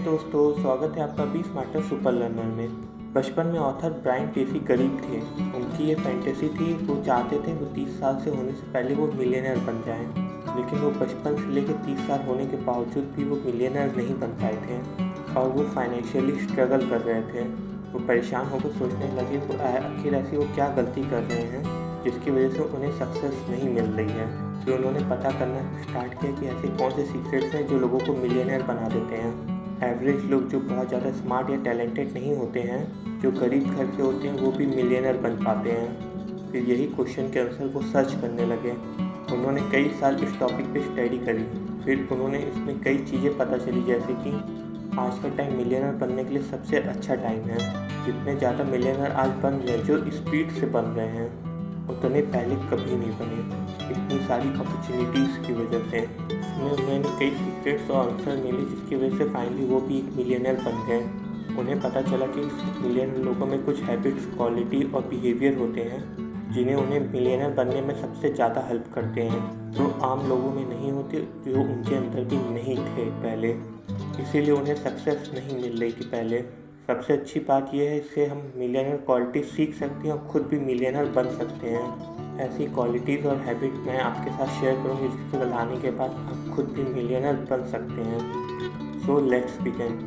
दोस्तों, स्वागत है आपका बी स्मार्टर सुपर लर्नर में। बचपन में ऑथर ब्रायन ट्रेसी गरीब थे। उनकी ये फैंटेसी थी, वो चाहते थे वो 30 साल से होने से पहले वो मिलियनर बन जाएं। लेकिन वो बचपन से लेकर 30 साल होने के बावजूद भी वो मिलियनर नहीं बन पाए थे और वो फाइनेंशियली स्ट्रगल कर रहे थे। वो परेशान होकर सोचने लगे वो आखिर ऐसी वो क्या गलती कर रहे हैं जिसकी वजह से उन्हें सक्सेस नहीं मिल रही है। फिर उन्होंने पता करना स्टार्ट किया कि ऐसे कौन से सीक्रेट्स हैं जो लोगों को मिलियनर बना देते हैं। एवरेज लोग जो बहुत ज़्यादा स्मार्ट या टैलेंटेड नहीं होते हैं, जो गरीब घर के होते हैं, वो भी मिलियनर बन पाते हैं। फिर यही क्वेश्चन के आंसर वो सर्च करने लगे। उन्होंने कई साल इस टॉपिक पे स्टडी करी। फिर उन्होंने इसमें कई चीज़ें पता चली, जैसे कि आज का टाइम मिलियनर बनने के लिए सबसे अच्छा टाइम है। जितने ज़्यादा मिलियनर आज बन रहे हैं, जो स्पीड से बन रहे हैं, उतने पहले कभी नहीं बने। इतनी सारी अपॉर्चुनिटीज़ की वजह से इसमें उन्हें कई सीक्रेट्स और आंसर मिले, जिसकी वजह से फाइनली वो भी एक मिलियनर बन गए। उन्हें पता चला कि मिलियनर लोगों में कुछ हैबिट्स, क्वालिटी और बिहेवियर होते हैं जिन्हें उन्हें मिलियनर बनने में सबसे ज़्यादा हेल्प करते हैं, जो आम लोगों में नहीं होते, जो उनके अंदर भी नहीं थे पहले। इसीलिए उन्हें सक्सेस नहीं मिल रही थी पहले। सबसे अच्छी बात यह है, इससे हम मिलियनर क्वालिटी सीख सकते हैं और ख़ुद भी मिलियनर बन सकते हैं। ऐसी क्वालिटीज़ और हैबिट मैं आपके साथ शेयर करूँगी, जिसको लाने के बाद आप खुद भी मिलियनर बन सकते हैं। So let's begin.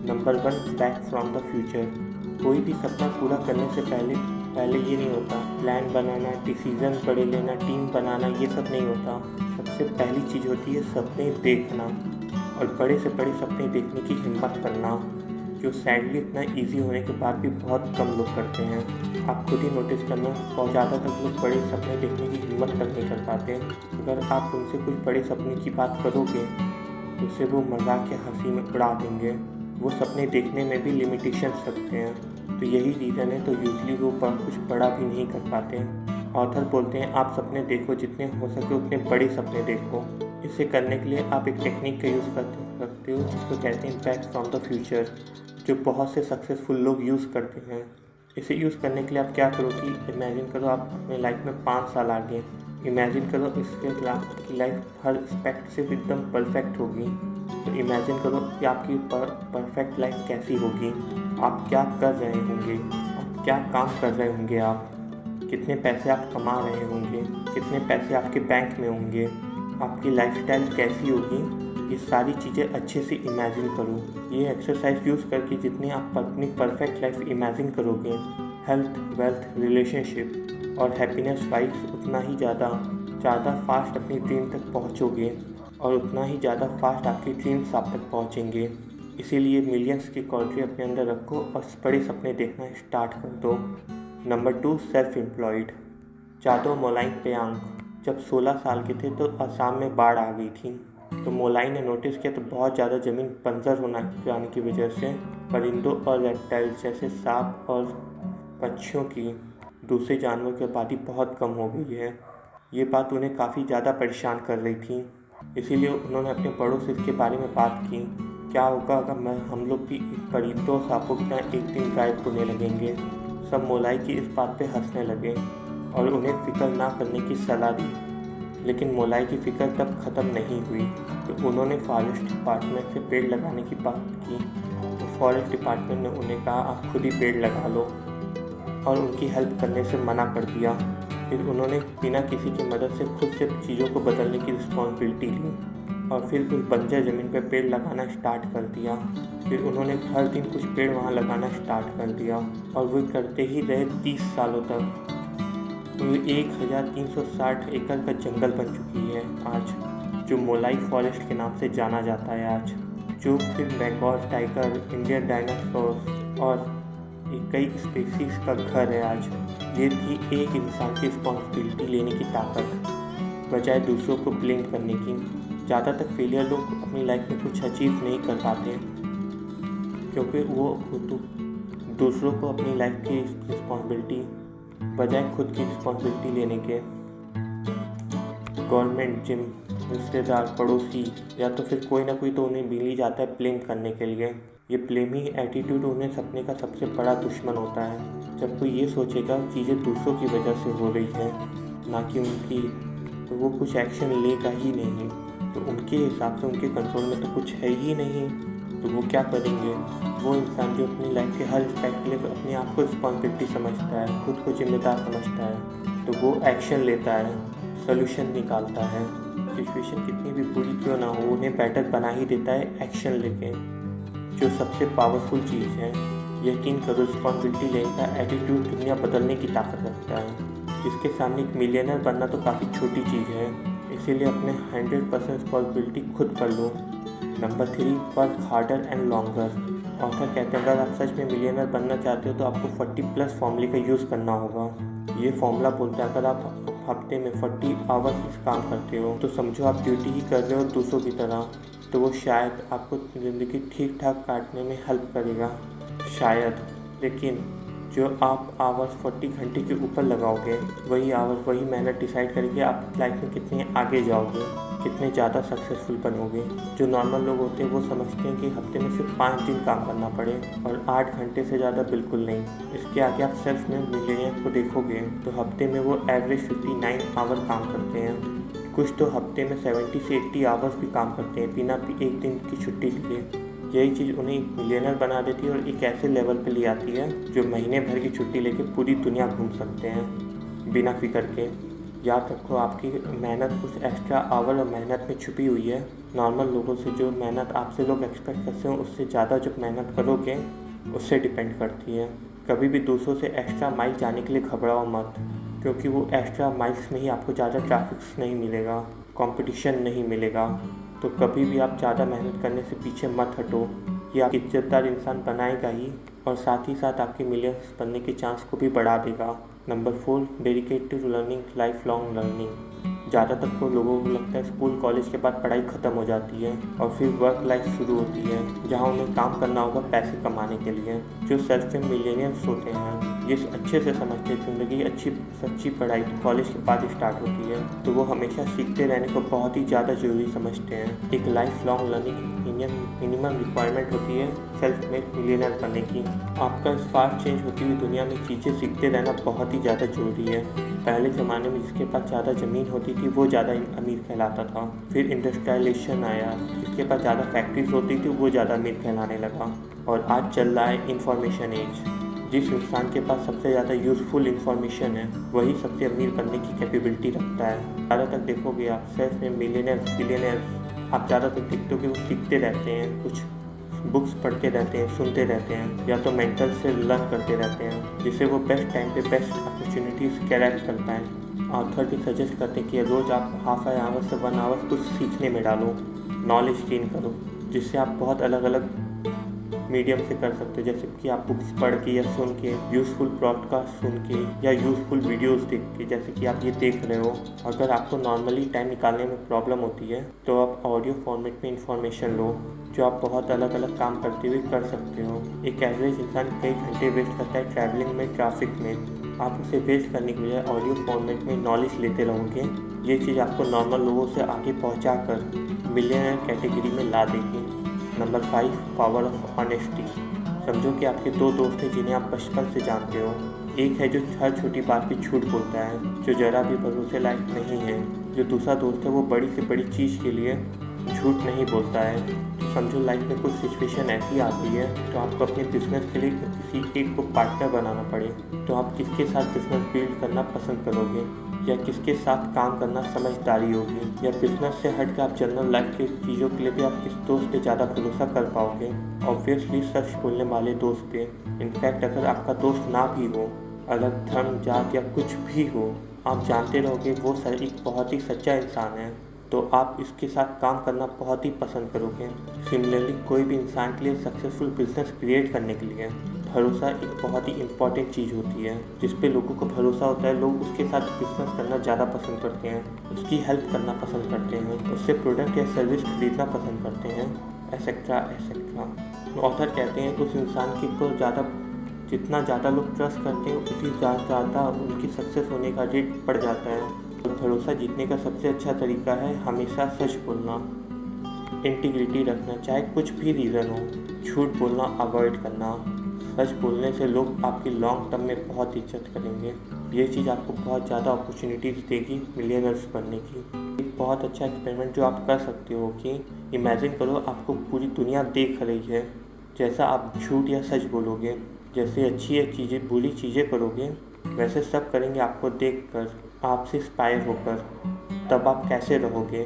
Number 1, back from the future. कोई भी सपना पूरा करने से पहले ये नहीं होता। प्लान बनाना, डिसीज़न बड़े लेना, टीम बनाना, ये सब नहीं होता। सबसे पहली चीज़ होती है सपने देखना, और बड़े से बड़े सपने देखने की हिम्मत करना, जो सैडली इतना इजी होने के बाद भी बहुत कम लोग करते हैं। आप खुद ही नोटिस करना, बहुत ज़्यादातर लोग बड़े सपने देखने की हिम्मत तक नहीं कर पाते। अगर आप उनसे कुछ बड़े सपने की बात करोगे तो उसे वो मजाक या हंसी में उड़ा देंगे। वो सपने देखने में भी लिमिटेशंस रखते हैं, तो यही रीज़न है तो यूजली वो कुछ बड़ा भी नहीं कर पाते। ऑथर बोलते हैं आप सपने देखो, जितने हो सके उतने बड़े सपने देखो। इसे करने के लिए आप एक टेक्निक का यूज़ कर सकते हो, जिसको कहते हैं बैक फ्रॉम द फ्यूचर, जो बहुत से सक्सेसफुल लोग यूज़ करते हैं। इसे यूज़ करने के लिए आप क्या करो कि इमेजिन करो आप अपने लाइफ में 5 साल आगे। इमेजिन करो इसके आपकी लाइफ हर एस्पेक्ट से एकदम परफेक्ट होगी। तो इमेजिन करो कि आपकी परफेक्ट लाइफ कैसी होगी, आप क्या कर रहे होंगे, आप क्या काम कर रहे होंगे, आप कितने पैसे आप कमा रहे होंगे, कितने पैसे आपके बैंक में होंगे, आपकी लाइफस्टाइल कैसी होगी। ये सारी चीज़ें अच्छे से इमेजिन करो। ये एक्सरसाइज यूज़ करके जितनी आप अपनी परफेक्ट लाइफ इमेजिन करोगे, हेल्थ, वेल्थ, रिलेशनशिप और हैप्पीनेस वाइज, उतना ही ज़्यादा फास्ट अपनी ड्रीम तक पहुँचोगे और उतना ही ज़्यादा फास्ट आपकी ड्रीम्स आप तक पहुँचेंगे। इसीलिए मिलियंस की क्वालिटी अपने अंदर रखो और बड़े सपने देखना स्टार्ट कर दो। Number 2, self employed. जादो मोलाइंग पेयांग जब 16 साल के थे तो असम में बाढ़ आ गई थी। तो मोलाई ने नोटिस किया तो बहुत ज़्यादा ज़मीन बंजर होना जाने की वजह से परिंदों और रेप्टाइल्स जैसे सांप और पक्षियों की, दूसरे जानवरों की आबादी बहुत कम हो गई है। ये बात उन्हें काफ़ी ज़्यादा परेशान कर रही थी। इसीलिए उन्होंने अपने बड़ों से इसके बारे में बात की, क्या होगा अगर हम लोग भी परिंदों और सांपों की तरह एक दिन गायब होने लगेंगे। सब मोलाई की इस बात पे हंसने लगे और उन्हें फिक्र ना करने की सलाह दी। लेकिन मोलाई की फ़िक्र तब ख़त्म नहीं हुई। तो उन्होंने फॉरेस्ट डिपार्टमेंट से पेड़ लगाने की बात की। तो फॉरेस्ट डिपार्टमेंट ने उन्हें कहा आप खुद ही पेड़ लगा लो, और उनकी हेल्प करने से मना कर दिया। फिर उन्होंने बिना किसी की मदद से खुद से चीज़ों को बदलने की रिस्पॉन्सिबिलिटी ली और फिर उस बंजर ज़मीन पर पेड़ लगाना स्टार्ट कर दिया। फिर उन्होंने हर दिन कुछ पेड़ वहाँ लगाना स्टार्ट कर दिया और वो करते ही रहे 30 सालों तक। तो 1360 एकड़ का जंगल बन चुकी है आज, जो मोलाई फॉरेस्ट के नाम से जाना जाता है आज, जो फिर बंगाल टाइगर, इंडियन डायनासोर और कई स्पीसीज का घर है आज। ये थी एक इंसान की रिस्पॉन्सिबिलिटी लेने की ताकत, बजाय दूसरों को ब्लेम करने की। ज़्यादातर फेलियर लोग अपनी लाइफ में कुछ अचीव नहीं कर पाते क्योंकि वो दूसरों को अपनी लाइफ की रिस्पॉन्सिबिलिटी बजाय खुद की रिस्पॉन्सिबिलिटी लेने के गवर्नमेंट, जिम, रिश्तेदार, पड़ोसी या तो फिर कोई ना कोई तो उन्हें मिल ही जाता है ब्लेम करने के लिए। ये ब्लेमिंग एटीट्यूड उन्हें सपने का सबसे बड़ा दुश्मन होता है। जब कोई ये सोचेगा चीज़ें दूसरों की वजह से हो रही है ना कि उनकी, तो वो कुछ एक्शन लेगा ही नहीं। तो उनके हिसाब से उनके कंट्रोल में तो कुछ है ही नहीं। तो वो क्या करेंगे? वो इंसान जो अपनी लाइफ के हर एस्पेक्ट के लिए अपने आप को रिस्पॉन्सिबिलिटी समझता है, खुद को जिम्मेदार समझता है, तो वो एक्शन लेता है, सोल्यूशन निकालता है। सिचुएशन कितनी भी बुरी क्यों ना हो, उन्हें बेटर बना ही देता है एक्शन लेके, जो सबसे पावरफुल चीज़ है। यकीन करो, रिस्पॉन्सिबिलिटी लेने का एटीट्यूड दुनिया बदलने की ताकत रखता है। जिसके सामने एक मिलियनर बनना तो काफ़ी छोटी चीज़ है, इसीलिए अपने 100% रिस्पॉन्सिबिलिटी खुद पर लो। Number 3, work harder and longer. Author कहते हैं अगर आप सच में मिलियनर बनना चाहते हो तो आपको 40+ फॉर्मूले का यूज़ करना होगा। ये फॉर्मूला बोलता है अगर आप हफ्ते में 40 आवर्स काम करते हो तो समझो आप ड्यूटी ही कर रहे हो दूसरों की तरह, तो वो शायद आपको ज़िंदगी ठीक ठाक काटने में हेल्प करेगा, शायद। लेकिन जो आप आवर्स 40 घंटे के ऊपर लगाओगे, वही आवर्स वही मेहनत डिसाइड करेगी आप लाइफ में कितने आगे जाओगे, कितने ज़्यादा सक्सेसफुल बनोगे। जो नॉर्मल लोग होते हैं वो समझते हैं कि हफ्ते में सिर्फ 5 दिन काम करना पड़े और 8 घंटे से ज़्यादा बिल्कुल नहीं। इसके आगे आप सेल्फ में मिलियनियर को देखोगे तो हफ्ते में वो एवरेज 59 आवर काम करते हैं। कुछ तो हफ्ते में 70 से 80 आवर्स भी काम करते हैं बिना एक दिन की छुट्टी लिए। यही चीज़ उन्हें एक मिलियनर बना देती है और एक ऐसे लेवल पे ले आती है जो महीने भर की छुट्टी लेके पूरी दुनिया घूम सकते हैं बिना फिक्र के। याद रखो, आपकी मेहनत कुछ एक्स्ट्रा आवर और मेहनत में छुपी हुई है। नॉर्मल लोगों से जो मेहनत आपसे लोग एक्सपेक्ट करते हैं उससे ज़्यादा जब मेहनत करोगे उससे डिपेंड करती है। कभी भी दूसरों से एक्स्ट्रा माइल जाने के लिए घबराओ मत, क्योंकि वो एक्स्ट्रा माइल्स में ही आपको ज़्यादा ट्रैफिक नहीं मिलेगा, कंपटीशन नहीं मिलेगा। तो कभी भी आप ज़्यादा मेहनत करने से पीछे मत हटो। ये आप इज्जतदार इंसान बनाएगा ही और साथ ही साथ आपके मिलियंस बनने के चांस को भी बढ़ा देगा। Number 4, dedicate to learning, life long learning. ज़्यादातर को लोगों को लगता है स्कूल कॉलेज के बाद पढ़ाई ख़त्म हो जाती है और फिर वर्क लाइफ शुरू होती है जहाँ उन्हें काम करना होगा पैसे कमाने के लिए। जो सेल्फ में मिलियनियर्स होते हैं ये अच्छे से समझते हैं ज़िंदगी अच्छी सच्ची पढ़ाई तो कॉलेज के बाद स्टार्ट होती है, तो वो हमेशा सीखते रहने को बहुत ही ज़्यादा ज़रूरी समझते हैं। एक life long learning minimum requirement होती है सेल्फ मेड मिलियनर बनने की। आपका इस फास्ट चेंज होती हुई दुनिया में चीज़ें सीखते रहना बहुत ही ज़्यादा ज़रूरी है। पहले ज़माने में जिसके पास ज़्यादा ज़मीन होती थी वो ज़्यादा अमीर कहलाता था। फिर इंडस्ट्रियलाइजेशन आया, जिसके पास ज़्यादा फैक्ट्रीज होती थी वो ज़्यादा अमीर कहलाने लगा। और आज चल रहा है इंफॉर्मेशन एज। जिस इंसान के पास सबसे ज़्यादा यूज़फुल इंफॉर्मेशन है वही सबसे अमीर बनने की कैपेबिलिटी रखता है। ज़्यादातर देखोगे आप सेल्फ में मिलियनर्स बिलियनर्स आप ज़्यादातर देखते हो कि वो सीखते रहते हैं, कुछ बुक्स पढ़ते रहते हैं, सुनते रहते हैं, या तो मेंटर से लर्न करते रहते हैं जिससे वो बेस्ट टाइम पे बेस्ट अपॉर्चुनिटीज़ ग्रैब कर पाएँ। ऑथर भी सजेस्ट करते हैं कि रोज़ आप हाफ एन आवर से 1 आवर कुछ सीखने में डालो, नॉलेज गेन करो, जिससे आप बहुत अलग अलग मीडियम से कर सकते हो। जैसे कि आप बुक्स पढ़ के या सुन के, यूज़फुल ब्रॉडकास्ट सुन के या यूज़फुल वीडियोस देख के, जैसे कि आप ये देख रहे हो। अगर आपको नॉर्मली टाइम निकालने में प्रॉब्लम होती है तो आप ऑडियो फॉर्मेट में इंफॉर्मेशन लो, जो आप बहुत अलग अलग काम करते हुए कर सकते हो। एक एवरेज इंसान कई घंटे वेस्ट करता है ट्रैवलिंग में, ट्रैफिक में। आप उसे वेस्ट करने के बजाय ऑडियो फॉर्मेट में नॉलेज लेते रहोगे। ये चीज़ आपको नॉर्मल लोगों से आगे पहुँचा कर मिलियनर कैटेगरी में ला देगी। Number 5, power of honesty. समझो कि आपके 2 दोस्त हैं जिन्हें आप बचपन से जानते हो। एक है जो हर छोटी बात पे झूठ बोलता है, जो ज़रा भी भरोसे लायक नहीं है। जो दूसरा दोस्त है वो बड़ी से बड़ी चीज़ के लिए झूठ नहीं बोलता है। समझो लाइफ में कुछ सिचुएशन ऐसी आती है तो आपको अपने बिजनेस के लिए किसी एक को पार्टनर बनाना पड़े, तो आप किसके साथ बिजनेस बिल्ड करना पसंद करोगे, या किसके साथ काम करना समझदारी होगी, या बिजनेस से हट के आप जनरल लाइफ की चीज़ों के लिए भी आप किस दोस्त पे ज़्यादा भरोसा कर पाओगे? ऑब्वियसली सच बोलने वाले दोस्त पे। इनफैक्ट अगर आपका दोस्त ना भी हो, अलग धर्म जात या कुछ भी हो, आप जानते रहोगे वो एक बहुत ही सच्चा इंसान है, तो आप इसके साथ काम करना बहुत ही पसंद करोगे। सिमिलरली कोई भी इंसान के लिए सक्सेसफुल बिजनेस क्रिएट करने के लिए भरोसा एक बहुत ही इम्पॉर्टेंट चीज़ होती है। जिस पे लोगों को भरोसा होता है लोग उसके साथ बिजनेस करना ज़्यादा पसंद करते हैं, उसकी हेल्प करना पसंद करते हैं, उससे प्रोडक्ट या सर्विस खरीदना पसंद करते हैं, एसेट्रा एसेट्रा। ऑथर कहते हैं उस इंसान के ऊपर जितना ज़्यादा लोग ट्रस्ट करते हैं उसी ज़्यादा उनकी सक्सेस होने का रेट बढ़ जाता है। और भरोसा जीतने का सबसे अच्छा तरीका है हमेशा सच बोलना, इंटीग्रिटी रखना, चाहे कुछ भी रीज़न हो। झूठ बोलना अवॉइड करना। सच बोलने से लोग आपकी लॉन्ग टर्म में बहुत इज्जत करेंगे। ये चीज़ आपको बहुत ज़्यादा अपॉर्चुनिटीज़ देगी मिलियनर्स बनने की। एक बहुत अच्छा एक्सपेरिमेंट जो आप कर सकते हो कि इमेजिन करो आपको पूरी दुनिया देख रही है। जैसा आप झूठ या सच बोलोगे, जैसे अच्छी चीज़ें बुरी चीज़ें करोगे, वैसे सब करेंगे आपको देखकर, आपसे इंस्पायर होकर। तब आप कैसे रहोगे?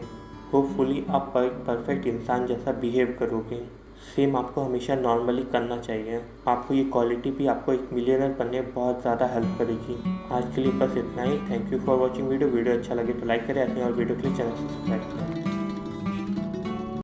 होपफुली आप एक परफेक्ट इंसान जैसा बिहेव करोगे। सेम आपको हमेशा नॉर्मली करना चाहिए। आपको ये क्वालिटी भी आपको एक मिलियनर बनने में बहुत ज़्यादा हेल्प करेगी। आज के लिए बस इतना ही। Thank you for watching video अच्छा लगे तो लाइक करें, ऐसे और वीडियो के लिए चैनल सब्सक्राइब करें।